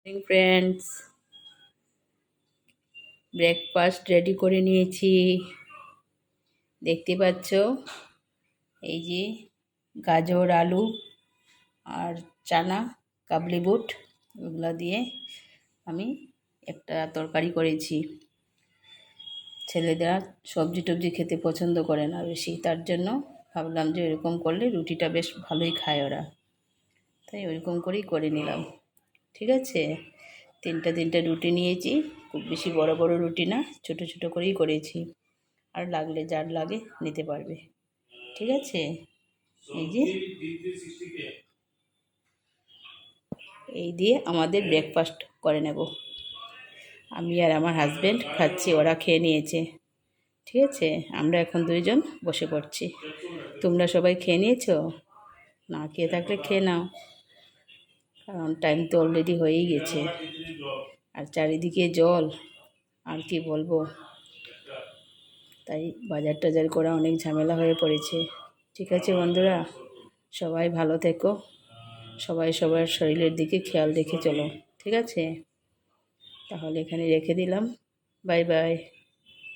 Morning friends, breakfast ready করে নিয়েছি। দেখতে পাচ্ছ, এই যে গাজর, আলু আর চানা, কাবলি বুট, ওগুলো দিয়ে আমি একটা তরকারি করেছি। ছেলেরা সবজি টবজি খেতে পছন্দ করে না বেশি, তার জন্য ভাবলাম যে এরকম করলে রুটিটা বেশ ভালোই খায় ওরা, তাই ওইরকম করেই করে নিলাম। ঠিক আছে, তিনটা রুটি নিয়েছি, খুব বেশি বড় বড় রুটি না, ছোট ছোট করেই করেছি। আর লাগলে যার লাগে নিতে পারবে। ঠিক আছে, এই যে এই দিয়ে আমাদের ব্রেকফাস্ট করে নেব। আমি আর আমার হাজব্যান্ড খাচ্ছি, ওরা খেয়ে নিয়েছে। ঠিক আছে, আমরা এখন দুইজন বসে পড়ছি। তোমরা সবাই খেয়ে নিয়েছো? না খেয়ে থাকলে খেয়ে নাও, কারণ টাইম তো অলরেডি হয়েই গেছে। আর চারিদিকে জল, আর কি বলবো, তাই বাজার টাজার করা অনেক ঝামেলা হয়ে পড়েছে। ঠিক আছে বন্ধুরা, সবাই ভালো থেকো, সবাই সবার শরীরের দিকে খেয়াল রেখে চলো। ঠিক আছে, তাহলে এখানে রেখে দিলাম। Bye bye.